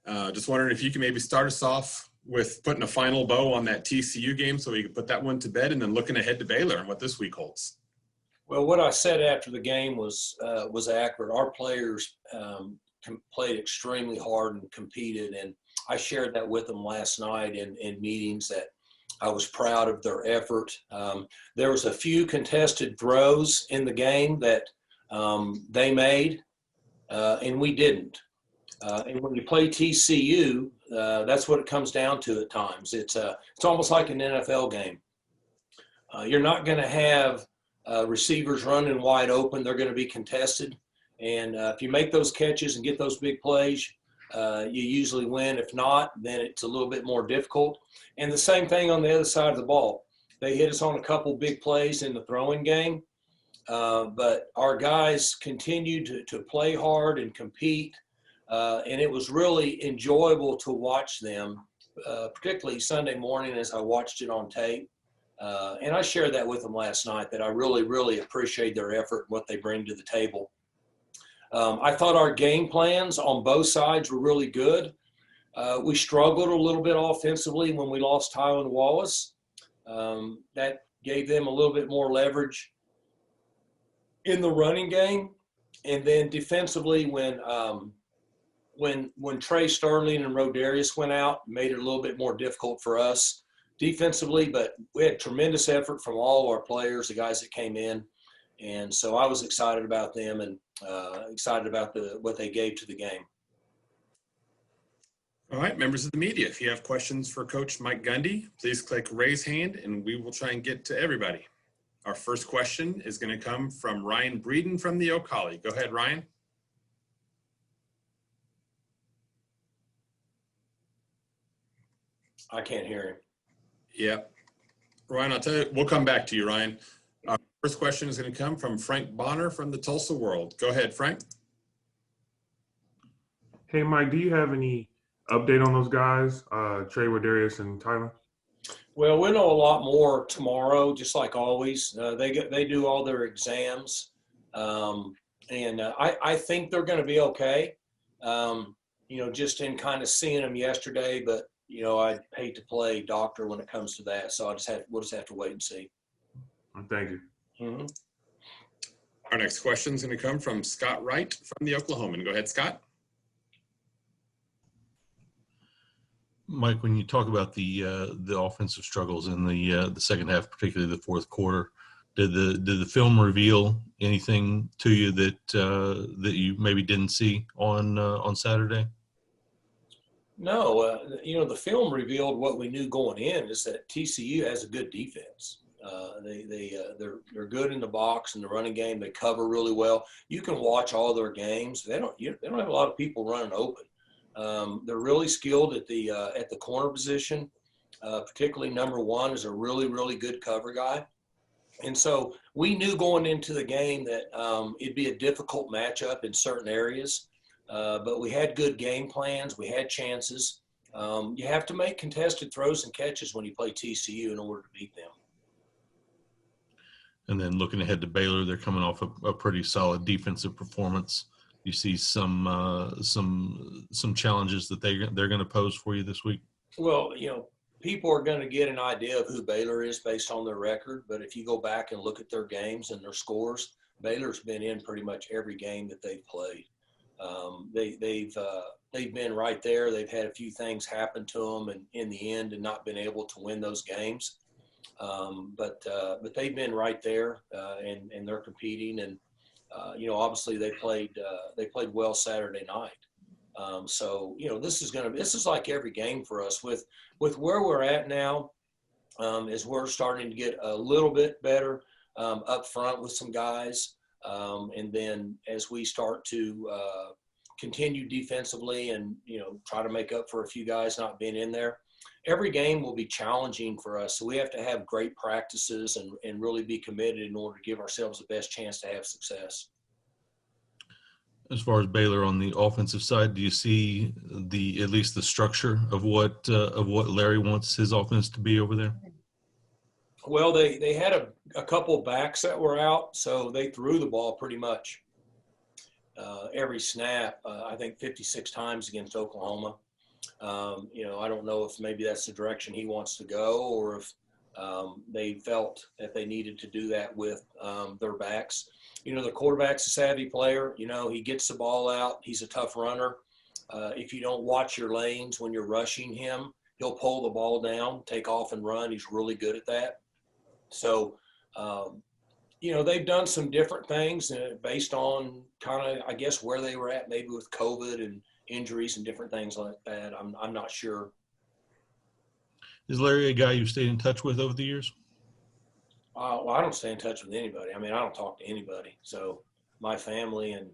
Just wondering if you can maybe start us off with putting a final bow on that TCU game so we can put that one to bed, and then looking ahead to Baylor and what this week holds. Well, what I said after the game was accurate. Our players played extremely hard and competed, and I shared that with them last night in meetings that I was proud of their effort. There was a few contested throws in the game that they made, and we didn't. And when you play TCU, that's what it comes down to at times. It's almost like an NFL game. You're not going to have receivers running wide open. They're going to be contested. And if you make those catches and get those big plays, you usually win. If not, then it's a little bit more difficult. And the same thing on the other side of the ball. They hit us on a couple big plays in the throwing game. But our guys continued to play hard and compete. And it was really enjoyable to watch them, particularly Sunday morning as I watched it on tape. And I shared that with them last night, that I really, really appreciate their effort and what they bring to the table. I thought our game plans on both sides were really good. We struggled a little bit offensively when we lost Tylan Wallace. That gave them a little bit more leverage in the running game. And then defensively, when Trey Sterling and Rodarius went out, made it a little bit more difficult for us defensively, but we had tremendous effort from all of our players, the guys that came in. And so I was excited about them and excited about what they gave to the game. All right, members of the media, if you have questions for Coach Mike Gundy, please click raise hand and we will try and get to everybody. Our first question is going to come from Ryan Breeden from the O'Colly. Go ahead, Ryan. I can't hear him. Yeah. Ryan, I'll tell you, we'll come back to you, Ryan. Our first question is going to come from Frank Bonner from the Tulsa World. Go ahead, Frank. Hey, Mike, do you have any update on those guys, Trey, Rodarius, and Tyler? Well, we'll know a lot more tomorrow, just like always. They do all their exams, and I think they're going to be okay. Just in kind of seeing them yesterday, but I'd hate to play doctor when it comes to that, so we'll just have to wait and see. Thank you. Mm-hmm. Our next question is going to come from Scott Wright from the Oklahoman. Go ahead, Scott. Mike, when you talk about the offensive struggles in the second half, particularly the fourth quarter, did the film reveal anything to you that you maybe didn't see on Saturday? No, the film revealed what we knew going in, is that TCU has a good defense. They're good in the box and the running game. They cover really well. You can watch all their games. They don't have a lot of people running open. They're really skilled at the corner position. Particularly number one is a really, really good cover guy. And so we knew going into the game that it'd be a difficult matchup in certain areas. But we had good game plans. We had chances. You have to make contested throws and catches when you play TCU in order to beat them. And then looking ahead to Baylor, they're coming off a pretty solid defensive performance. You see some challenges that they're going to pose for you this week? Well, people are going to get an idea of who Baylor is based on their record. But if you go back and look at their games and their scores, Baylor's been in pretty much every game that they've played. They've been right there. They've had a few things happen to them and in the end and not been able to win those games. But they've been right there and they're competing. And, obviously they played well Saturday night. So, this is like every game for us with where we're at now, is we're starting to get a little bit better up front with some guys. And then as we start to continue defensively and, try to make up for a few guys not being in there, every game will be challenging for us. So we have to have great practices and really be committed in order to give ourselves the best chance to have success. As far as Baylor on the offensive side, do you see at least the structure of what Larry wants his offense to be over there? Well, they had a couple backs that were out, so they threw the ball pretty much every snap, I think 56 times against Oklahoma. I don't know if maybe that's the direction he wants to go, or if they felt that they needed to do that with their backs. The quarterback's a savvy player. He gets the ball out. He's a tough runner. If you don't watch your lanes when you're rushing him, he'll pull the ball down, take off and run. He's really good at that. So, they've done some different things based on kind of, I guess, where they were at, maybe with COVID and injuries and different things like that. I'm not sure. Is Larry a guy you've stayed in touch with over the years? Well, I don't stay in touch with anybody. I don't talk to anybody. So my family and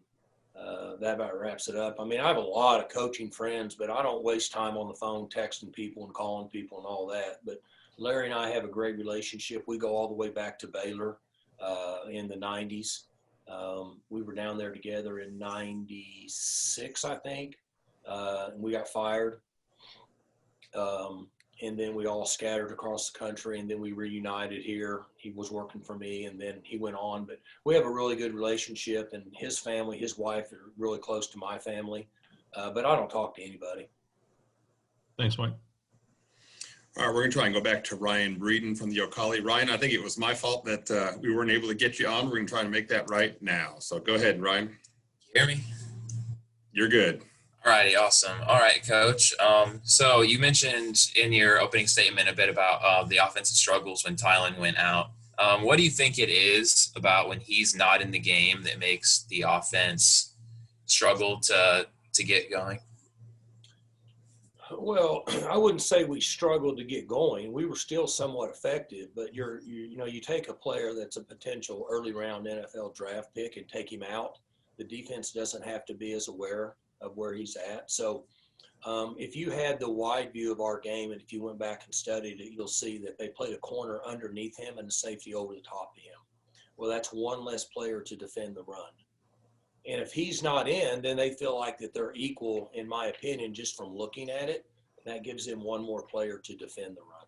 that about wraps it up. I have a lot of coaching friends, but I don't waste time on the phone texting people and calling people and all that. But Larry and I have a great relationship. We go all the way back to Baylor in the 90s. We were down there together in 96, I think, and we got fired. And then we all scattered across the country, and then we reunited here. He was working for me, and then he went on. But we have a really good relationship, and his family, his wife, are really close to my family. But I don't talk to anybody. Thanks, Mike. All right, we're going to try and go back to Ryan Breeden from the Ocala. Ryan, I think it was my fault that we weren't able to get you on. We're going to try and make that right now. So go ahead, Ryan. Can you hear me? You're good. All righty, awesome. All right, Coach. So you mentioned in your opening statement a bit about the offensive struggles when Tylen went out. What do you think it is about when he's not in the game that makes the offense struggle to get going? Well, I wouldn't say we struggled to get going. We were still somewhat effective, but you take a player that's a potential early round NFL draft pick and take him out. The defense doesn't have to be as aware of where he's at. So if you had the wide view of our game, and if you went back and studied it, you'll see that they played a corner underneath him and a safety over the top of him. Well, that's one less player to defend the run. And if he's not in, then they feel like that they're equal, in my opinion, just from looking at it. That gives them one more player to defend the run.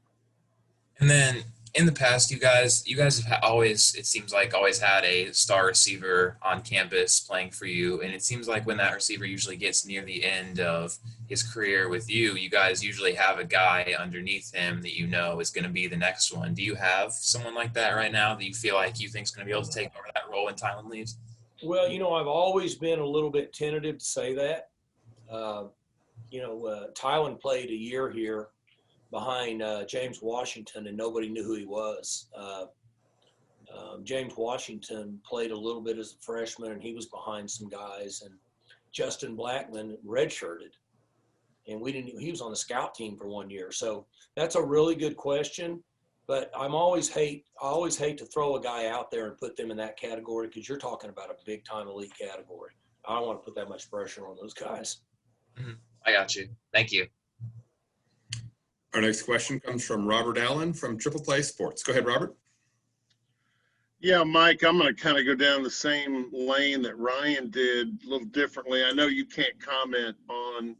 And then in the past, you guys have always, it seems like, always had a star receiver on campus playing for you. And it seems like when that receiver usually gets near the end of his career with you, you guys usually have a guy underneath him that is going to be the next one. Do you have someone like that right now that you feel like you think is going to be able to take over that role when Tylen leaves? Well, I've always been a little bit tentative to say that. Tylen played a year here behind James Washington, and nobody knew who he was. James Washington played a little bit as a freshman, and he was behind some guys. And Justin Blackman redshirted, and he was on the scout team for 1 year. So that's a really good question. But I always hate to throw a guy out there and put them in that category, because you're talking about a big-time elite category. I don't want to put that much pressure on those guys. Mm-hmm. I got you. Thank you. Our next question comes from Robert Allen from Triple Play Sports. Go ahead, Robert. Yeah, Mike, I'm going to kind of go down the same lane that Ryan did, a little differently. I know you can't comment on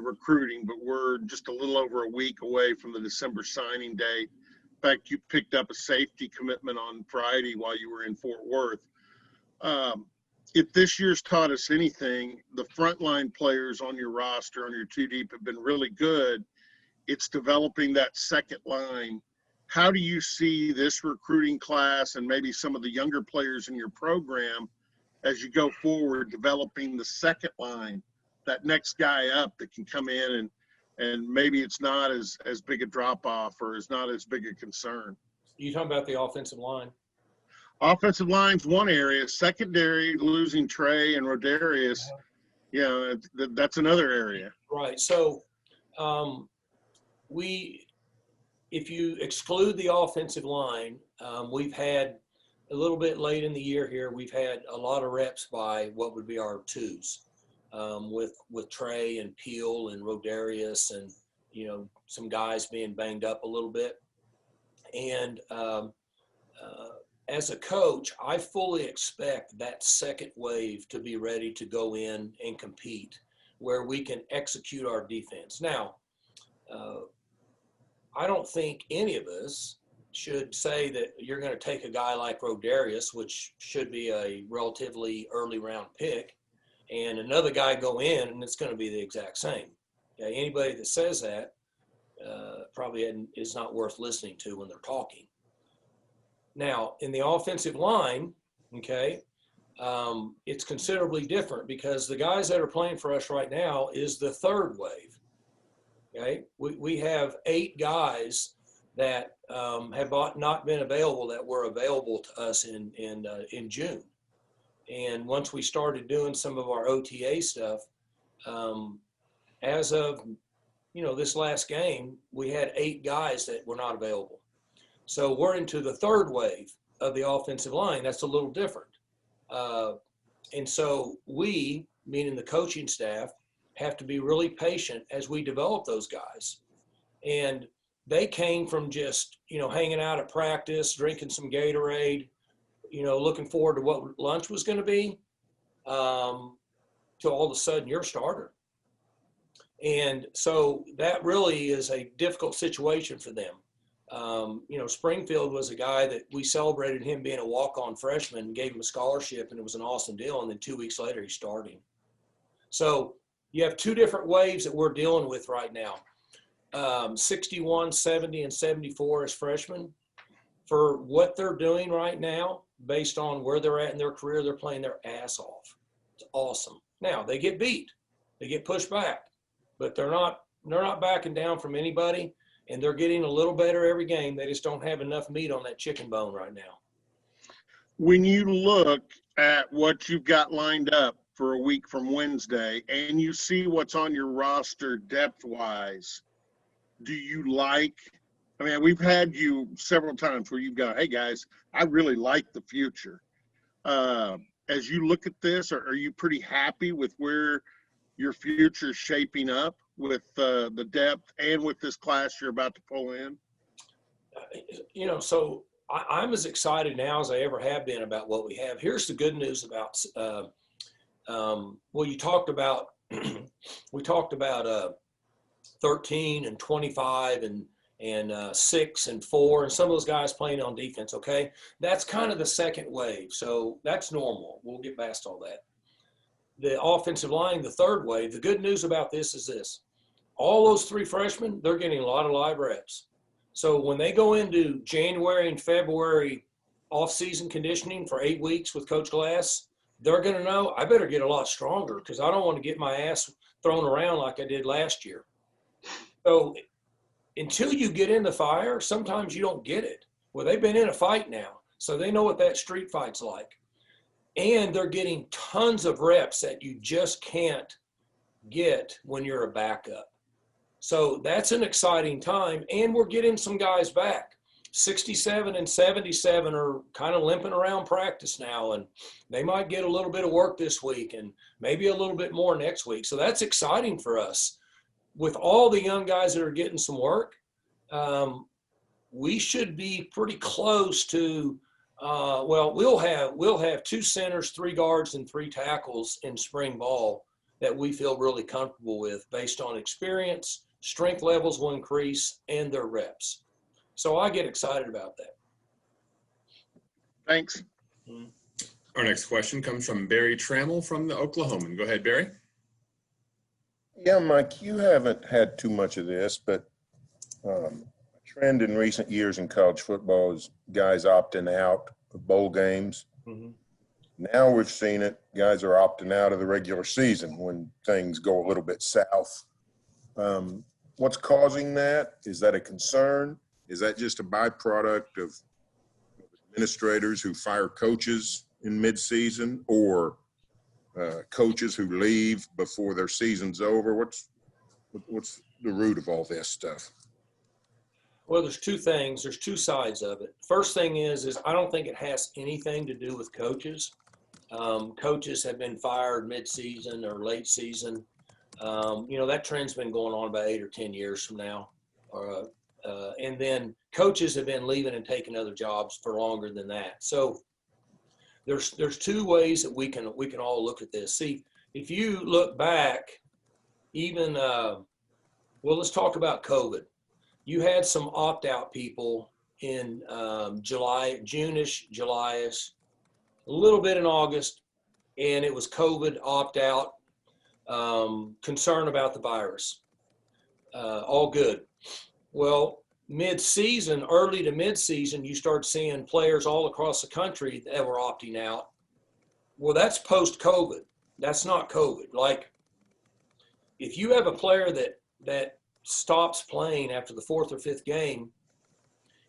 recruiting, but we're just a little over a week away from the December signing date. In fact, you picked up a safety commitment on Friday while you were in Fort Worth. If this year's taught us anything, the frontline players on your roster, on your two deep, have been really good. It's developing that second line. How do you see this recruiting class and maybe some of the younger players in your program as you go forward, developing the second line, that next guy up that can come in and maybe it's not as big a drop-off or is not as big a concern? You talking about the offensive line? Offensive line's one area. Secondary, losing Trey and Rodarius, that's another area. Right. So if you exclude the offensive line, we've had a little bit late in the year here, we've had a lot of reps by what would be our twos with Trey and Peel and Rodarius and, some guys being banged up a little bit. And as a coach, I fully expect that second wave to be ready to go in and compete where we can execute our defense. Now, I don't think any of us should say that you're going to take a guy like Rodarius, which should be a relatively early round pick, and another guy go in and it's going to be the exact same. Okay? Anybody that says that probably is not worth listening to when they're talking. Now, in the offensive line, okay, it's considerably different because the guys that are playing for us right now is the third wave. Okay, we have 8 guys that have not been available that were available to us in June. And once we started doing some of our OTA stuff, as of this last game, we had 8 guys that were not available. So we're into the third wave of the offensive line. That's a little different. And so we, meaning the coaching staff, have to be really patient as we develop those guys. And they came from just, hanging out at practice, drinking some Gatorade, looking forward to what lunch was going to be, to all of a sudden you're a starter. And so that really is a difficult situation for them. Springfield was a guy that we celebrated him being a walk-on freshman, gave him a scholarship, and it was an awesome deal. And then 2 weeks later, he's starting. So you have 2 different waves that we're dealing with right now. 61, 70, and 74 as freshmen. For what they're doing right now, based on where they're at in their career, they're playing their ass off. It's awesome. Now, they get beat. They get pushed back. But they're not backing down from anybody, and they're getting a little better every game. They just don't have enough meat on that chicken bone right now. When you look at what you've got lined up for a week from Wednesday and you see what's on your roster depth-wise, do you like – we've had you several times where you've got, hey, guys, I really like the future. As you look at this, are you pretty happy with where – your future shaping up with the depth and with this class you're about to pull in? So I'm as excited now as I ever have been about what we have. Here's the good news about, you talked about, we talked about 13 and 25 and 6 and 4, and some of those guys playing on defense, okay? That's kind of the second wave, so that's normal. We'll get past all that. The offensive line, the third wave, the good news about this is this. All those 3 freshmen, they're getting a lot of live reps. So when they go into January and February off-season conditioning for 8 weeks with Coach Glass, they're going to know, I better get a lot stronger because I don't want to get my ass thrown around like I did last year. So until you get in the fire, sometimes you don't get it. Well, they've been in a fight now, so they know what that street fight's like. And they're getting tons of reps that you just can't get when you're a backup. So that's an exciting time. And we're getting some guys back. 67 and 77 are kind of limping around practice now, and they might get a little bit of work this week and maybe a little bit more next week. So that's exciting for us. With all the young guys that are getting some work, we should be pretty close to we'll have 2 centers, 3 guards, and 3 tackles in spring ball that we feel really comfortable with based on experience. Strength levels will increase and their reps. So I get excited about that. Thanks. Our next question comes from Barry Trammell from the Oklahoman. Go ahead, Barry. Yeah, Mike, you haven't had too much of this, but a trend in recent years in college football is guys opting out of bowl games. Mm-hmm. Now we've seen it. Guys are opting out of the regular season when things go a little bit south. What's causing that? Is that a concern? Is that just a byproduct of administrators who fire coaches in midseason, or coaches who leave before their season's over? What's the root of all this stuff? Well, there's 2 things. There's 2 sides of it. First thing is I don't think it has anything to do with coaches. Coaches have been fired mid-season or late season. That trend's been going on about 8 or 10 years from now. And then coaches have been leaving and taking other jobs for longer than that. So there's 2 ways that we can all look at this. See, if you look back, even let's talk about COVID. You had some opt-out people in June-ish, July-ish, a little bit in August, and it was COVID opt-out, concern about the virus. all good. Well, early to mid-season, you start seeing players all across the country that were opting out. Well, that's post-COVID. That's not COVID. Like, if you have a player that stops playing after the 4th or 5th game,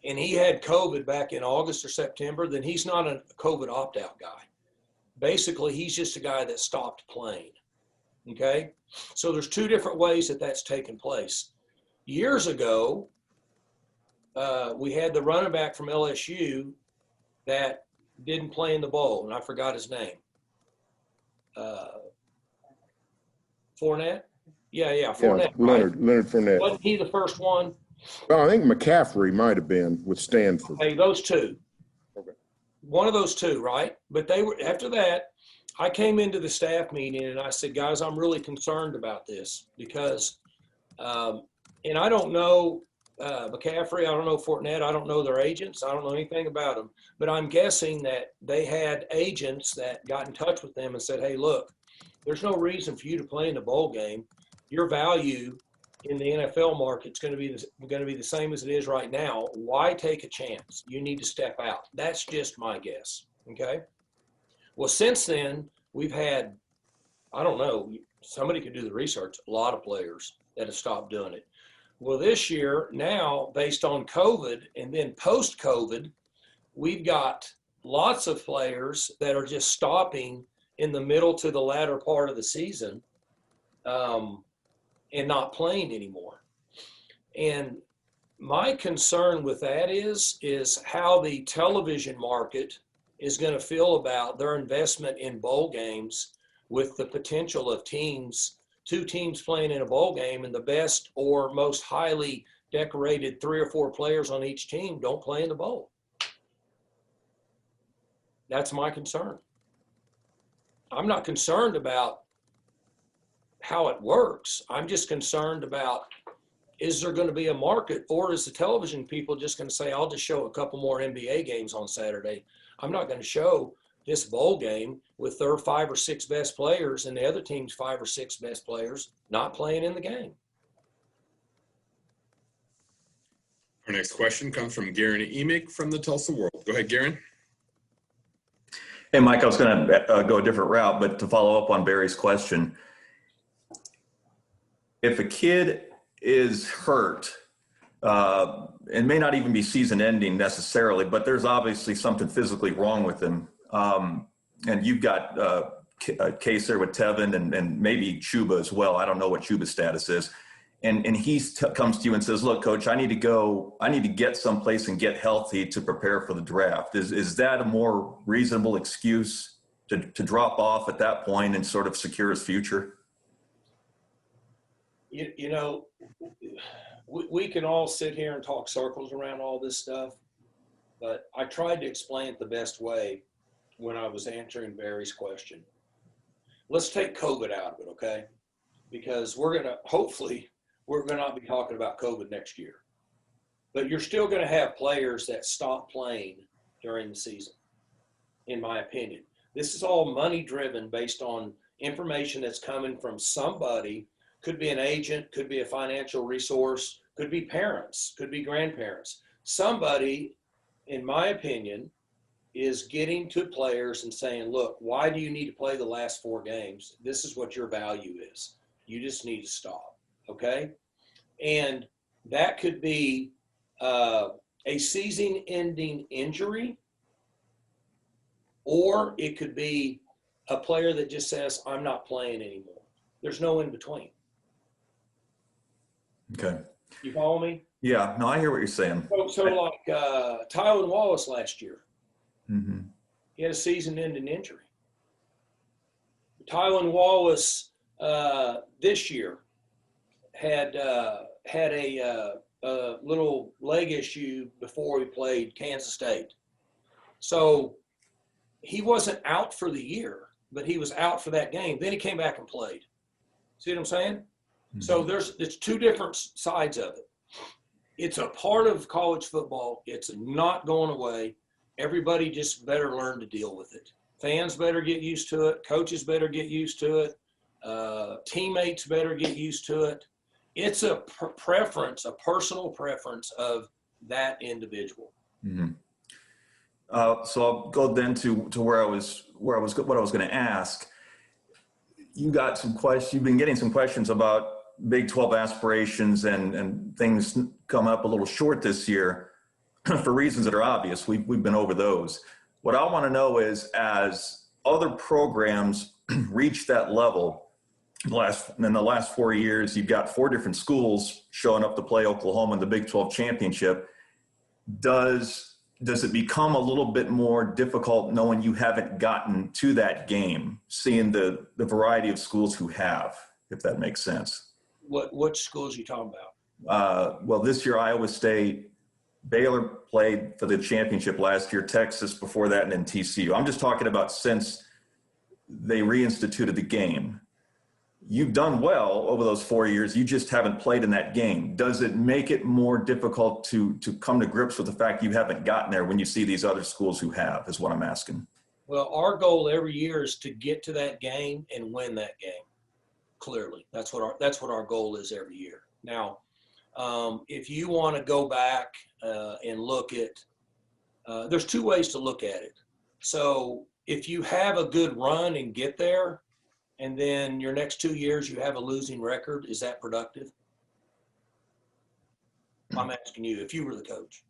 and he had COVID back in August or September, then he's not a COVID opt-out guy. Basically, he's just a guy that stopped playing, okay? So there's 2 different ways that that's taken place. Years ago, we had the running back from LSU that didn't play in the bowl, and I forgot his name. Fournette? Yeah, Fournette. Yeah, Leonard Fournette. Wasn't he the first one? Well, I think McCaffrey might have been with Stanford. Hey, those 2. Okay. One of those 2, right? But they were, after that, I came into the staff meeting and I said, guys, I'm really concerned about this because, and I don't know McCaffrey, I don't know Fournette, I don't know their agents, I don't know anything about them, but I'm guessing that they had agents that got in touch with them and said, hey, look, there's no reason for you to play in the bowl game. Your value in the NFL market's going to be the same as it is right now. Why take a chance? You need to step out. That's just my guess. Okay. Well, since then we've had, I don't know, somebody could do the research, a lot of players that have stopped doing it. Well, this year now, based on COVID and then post-COVID, we've got lots of players that are just stopping in the middle to the latter part of the season and not playing anymore. And my concern with that is how the television market is going to feel about their investment in bowl games with the potential of 2 teams playing in a bowl game and the best or most highly decorated 3 or 4 players on each team don't play in the bowl. That's my concern. I'm not concerned about how it works. I'm just concerned about, is there going to be a market, or is the television people just going to say, I'll just show a couple more NBA games on Saturday. I'm not going to show this bowl game with their 5 or 6 best players and the other team's 5 or 6 best players not playing in the game. Our next question comes from Garen Emick from the Tulsa World. Go ahead, Garen. Hey, Mike, I was going to go a different route, but to follow up on Barry's question, if a kid is hurt, it may not even be season ending necessarily, but there's obviously something physically wrong with him. And you've got a case there with Tevin and maybe Chuba as well. I don't know what Chuba's status is. And he comes to you and says, look, coach, I need to get someplace and get healthy to prepare for the draft. Is that a more reasonable excuse to drop off at that point and sort of secure his future? You know, we can all sit here and talk circles around all this stuff, but I tried to explain it the best way when I was answering Barry's question. Let's take COVID out of it, okay? Because we're going to not be talking about COVID next year. But you're still going to have players that stop playing during the season, in my opinion. This is all money driven based on information that's coming from somebody. Could be an agent, could be a financial resource, could be parents, could be grandparents. Somebody, in my opinion, is getting to players and saying, look, why do you need to play the last 4 games? This is what your value is. You just need to stop, okay? And that could be a season-ending injury, or it could be a player that just says, I'm not playing anymore. There's no in between. Okay. You follow me? Yeah, no, I hear what you're saying. So like Tylan Wallace last year, Mm-hmm. he had a season-ending injury. Tylan Wallace this year had a little leg issue before he played Kansas State. So he wasn't out for the year, but he was out for that game. Then he came back and played. See what I'm saying? Mm-hmm. So it's 2 different sides of it. It's a part of college football. It's not going away. Everybody just better learn to deal with it. Fans better get used to it. Coaches better get used to it. Teammates better get used to it. It's a preference, a personal preference of that individual. Mm-hmm. So I'll go then to what I was going to ask. You got some questions. You've been getting some questions about Big 12 aspirations and things come up a little short this year for reasons that are obvious. We've been over those. What I want to know is, as other programs reach that level, in the last 4 years, you've got 4 different schools showing up to play Oklahoma in the Big 12 championship. Does it become a little bit more difficult knowing you haven't gotten to that game, seeing the variety of schools who have, if that makes sense? What schools are you talking about? Well, this year, Iowa State, Baylor played for the championship last year, Texas before that, and then TCU. I'm just talking about since they reinstituted the game. You've done well over those 4 years. You just haven't played in that game. Does it make it more difficult to come to grips with the fact you haven't gotten there when you see these other schools who have, is what I'm asking. Well, our goal every year is to get to that game and win that game. Clearly, that's what our goal is every year. Now, if you want to go back and look at, there's 2 ways to look at it. So if you have a good run and get there, and then your next 2 years you have a losing record, is that productive? I'm asking you, if you were the coach.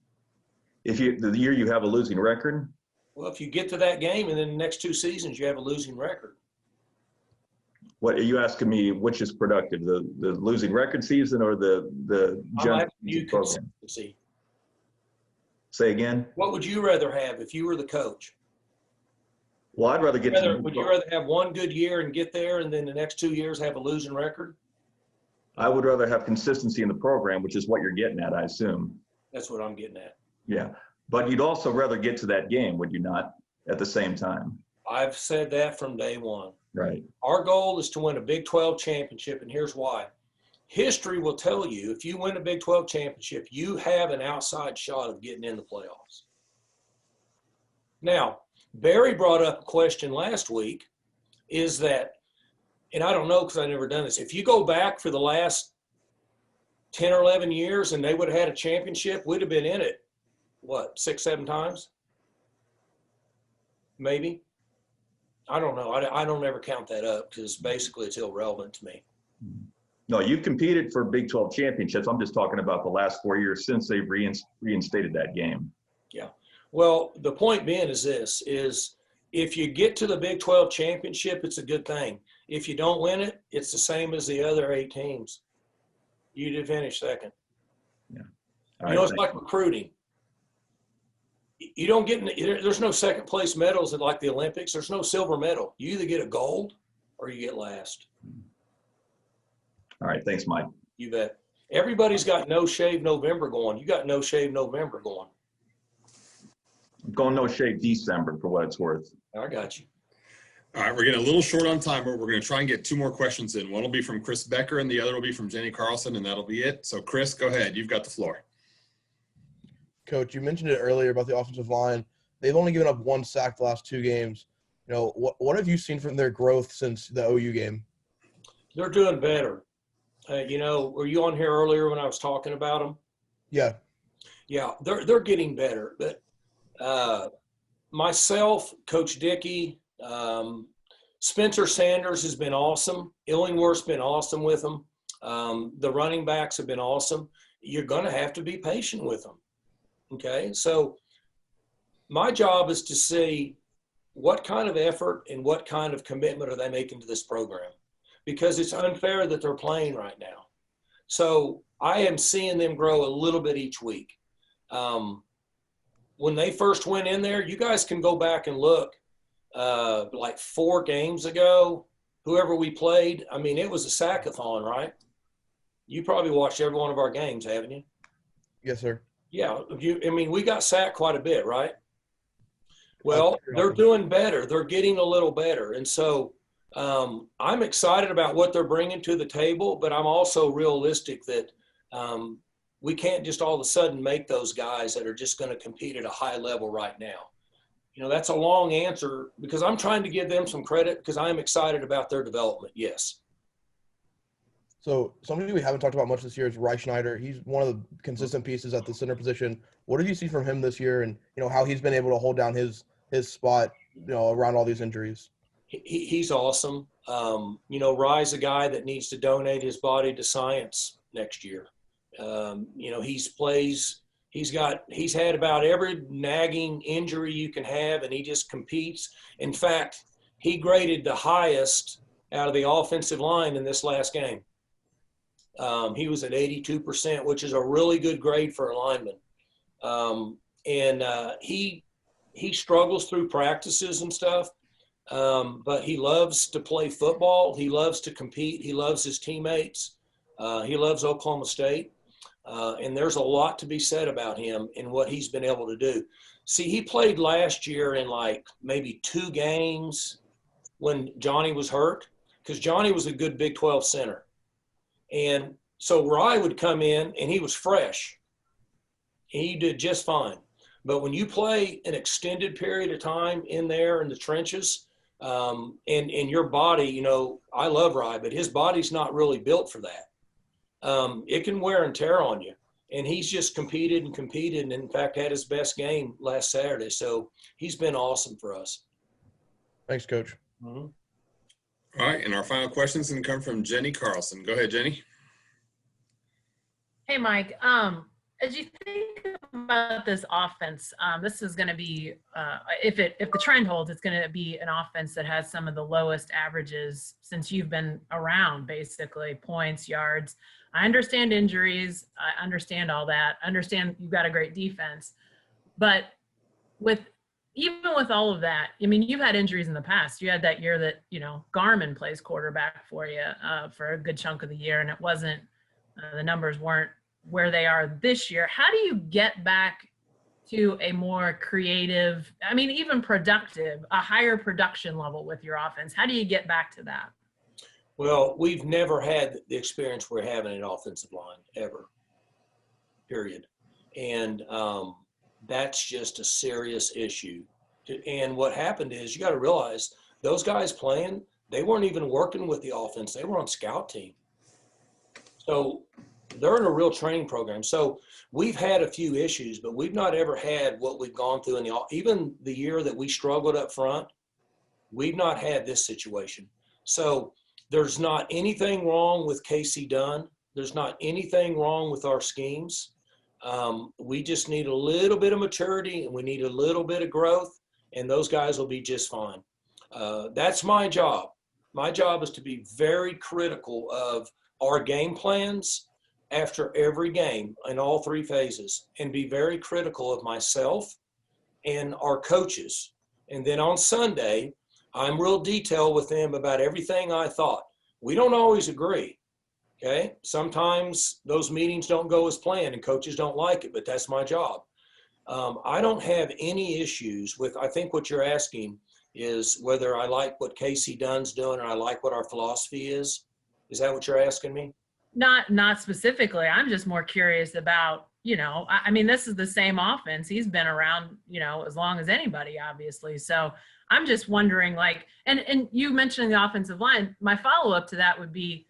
The year you have a losing record? Well, if you get to that game and then the next 2 seasons you have a losing record. What are you asking me? Which is productive, the losing record season or the I'm asking you consistency. Say again? What would you rather have if you were the coach? Well, I'd rather get Would you rather have one good year and get there and then the next 2 years have a losing record? I would rather have consistency in the program, which is what you're getting at, I assume. That's what I'm getting at. Yeah. But you'd also rather get to that game, would you not, at the same time? I've said that from day one. Right. Our goal is to win a Big 12 championship, and here's why. History will tell you if you win a Big 12 championship, you have an outside shot of getting in the playoffs. Now, Barry brought up a question last week, is that, and I don't know because I've never done this, if you go back for the last 10 or 11 years and they would have had a championship, we'd have been in it, 6, 7 times? Maybe. I don't know. I don't ever count that up because basically it's irrelevant to me. No, you've competed for Big 12 championships. I'm just talking about the last 4 years since they've reinstated that game. Yeah. Well, the point being is this, is if you get to the Big 12 championship, it's a good thing. If you don't win it, it's the same as the other 8 teams. You did finish second. Yeah. It's like recruiting. You don't get, there's no second place medals at like the Olympics. There's no silver medal. You either get a gold or you get last. All right. Thanks, Mike. You bet. Everybody's got No Shave November going. You got No Shave November going. I'm going No Shave December for what it's worth. I got you. All right, we're getting a little short on time, but we're going to try and get 2 more questions in. One will be from Chris Becker and the other will be from Jenny Carlson, and that'll be it. So Chris, go ahead. You've got the floor. Coach, you mentioned it earlier about the offensive line. They've only given up 1 sack the last 2 games. What have you seen from their growth since the OU game? They're doing better. Were you on here earlier when I was talking about them? Yeah. Yeah, they're getting better. But myself, Coach Dickey, Spencer Sanders has been awesome. Illingworth's been awesome with them. The running backs have been awesome. You're going to have to be patient with them. Okay, so my job is to see what kind of effort and what kind of commitment are they making to this program, because it's unfair that they're playing right now. So I am seeing them grow a little bit each week. When they first went in there, you guys can go back and look, like 4 games ago, whoever we played, I mean, it was a sackathon, right? You probably watched every one of our games, haven't you? Yes, sir. Yeah, we got sacked quite a bit, right? Well, they're doing better. They're getting a little better. And so I'm excited about what they're bringing to the table, but I'm also realistic that we can't just all of a sudden make those guys that are just going to compete at a high level right now. That's a long answer because I'm trying to give them some credit because I am excited about their development, yes. So somebody we haven't talked about much this year is Schneider. He's one of the consistent pieces at the center position. What did you see from him this year, and how he's been able to hold down his spot, around all these injuries? He's awesome. Rye's a guy that needs to donate his body to science next year. He's had about every nagging injury you can have, and he just competes. In fact, he graded the highest out of the offensive line in this last game. He was at 82%, which is a really good grade for a lineman. He struggles through practices and stuff, but he loves to play football. He loves to compete. He loves his teammates. He loves Oklahoma State. And there's a lot to be said about him and what he's been able to do. See, he played last year in like maybe 2 games when Johnny was hurt, because Johnny was a good Big 12 center. And so Rye would come in and he was fresh. He did just fine. But when you play an extended period of time in there in the trenches, and your body, I love Rye, but his body's not really built for that. It can wear and tear on you. And he's just competed, and in fact had his best game last Saturday. So he's been awesome for us. Thanks, Coach. Mm-hmm. All right, and our final question is going to come from Jenny Carlson. Go ahead, Jenny. Hey, Mike. As you think about this offense, this is going to be, if the trend holds, it's going to be an offense that has some of the lowest averages since you've been around, basically, points, yards. I understand injuries. I understand all that. I understand you've got a great defense. But even with all of that, I mean, you've had injuries in the past. You had that year that, Garmin plays quarterback for you for a good chunk of the year, and it wasn't, the numbers weren't where they are this year. How do you get back to a more creative, even productive, a higher production level with your offense? How do you get back to that? Well, we've never had the experience we're having in offensive line ever, period. And that's just a serious issue. And what happened is, you got to realize those guys playing, they weren't even working with the offense. They were on scout team. So they're in a real training program. So we've had a few issues, but we've not ever had what we've gone through even the year that we struggled up front, we've not had this situation. So there's not anything wrong with Casey Dunn. There's not anything wrong with our schemes. We just need a little bit of maturity, and we need a little bit of growth, and those guys will be just fine. That's my job. My job is to be very critical of our game plans after every game in all 3 phases, and be very critical of myself and our coaches. And then on Sunday, I'm real detailed with them about everything I thought. We don't always agree, okay? Sometimes those meetings don't go as planned and coaches don't like it, but that's my job. I don't have any issues with, I think what you're asking is whether I like what Casey Dunn's doing or I like what our philosophy is. Is that what you're asking me? Not specifically. I'm just more curious about, this is the same offense. He's been around, as long as anybody, obviously. So I'm just wondering, and you mentioning the offensive line, my follow-up to that would be,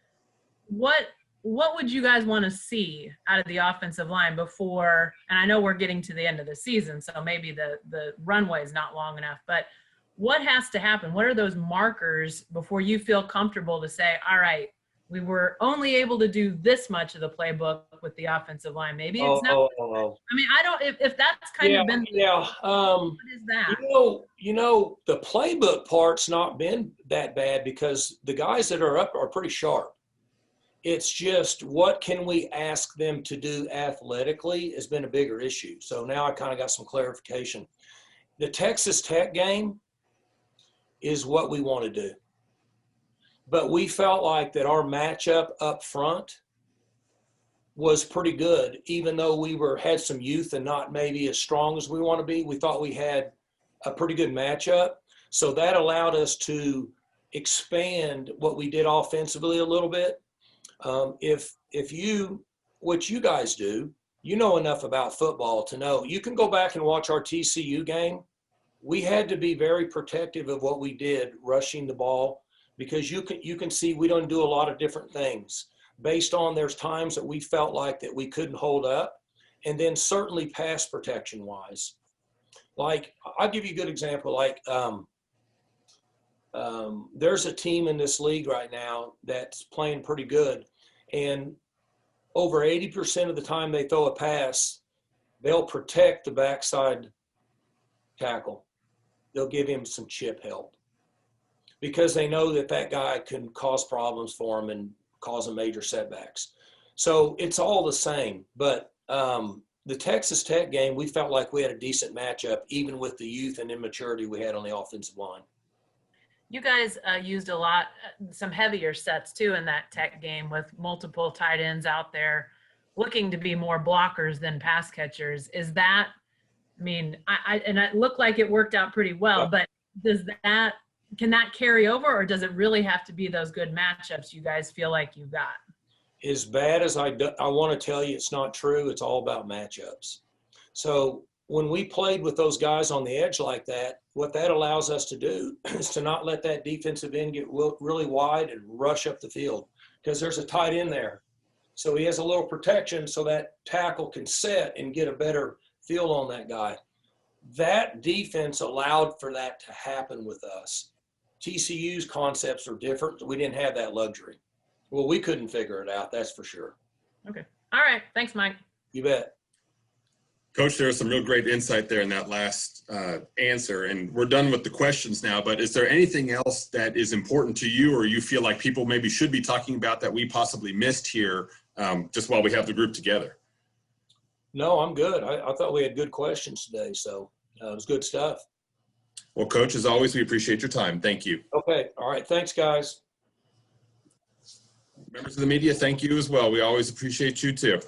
what would you guys want to see out of the offensive line before, and I know we're getting to the end of the season, so maybe the runway is not long enough, but what has to happen? What are those markers before you feel comfortable to say, all right, we were only able to do this much of the playbook with the offensive line? Maybe it's not. I don't, if that's kind of been. What is that? The playbook part's not been that bad because the guys that are up are pretty sharp. It's just what can we ask them to do athletically has been a bigger issue. So now I kind of got some clarification. The Texas Tech game is what we want to do. But we felt like that our matchup up front was pretty good, even though we had some youth and not maybe as strong as we want to be. We thought we had a pretty good matchup. So that allowed us to expand what we did offensively a little bit. What you guys do, you know enough about football to know, you can go back and watch our TCU game. We had to be very protective of what we did rushing the ball, because you can see we don't do a lot of different things. based on there's times that we felt like that we couldn't hold up, and then certainly pass protection wise. Like, I'll give you a good example. Like, there's a team in this league right now that's playing pretty good, and over 80% of the time they throw a pass, they'll protect the backside tackle. They'll give him some chip help because they know that that guy can cause problems for them and cause them major setbacks. So it's all the same. But the Texas Tech game, we felt like we had a decent matchup, even with the youth and immaturity we had on the offensive line. You guys used a lot, some heavier sets too in that Tech game with multiple tight ends out there looking to be more blockers than pass catchers. Is that, I mean, and it looked like it worked out pretty well, but can that carry over, or does it really have to be those good matchups you guys feel like you got? As bad as I want to tell you it's not true, it's all about matchups. So when we played with those guys on the edge like that, what that allows us to do is to not let that defensive end get really wide and rush up the field, because there's a tight end there. So he has a little protection so that tackle can set and get a better feel on that guy. That defense allowed for that to happen with us. TCU's concepts are different. We didn't have that luxury. Well, we couldn't figure it out, that's for sure. Okay. All right. Thanks, Mike. You bet. Coach, there's some real great insight there in that last answer, and we're done with the questions now, but is there anything else that is important to you or you feel like people maybe should be talking about that we possibly missed here just while we have the group together? No, I'm good. I thought we had good questions today, so it was good stuff. Well, Coach, as always, we appreciate your time. Thank you. Okay. All right. Thanks, guys. Members of the media, thank you as well. We always appreciate you too.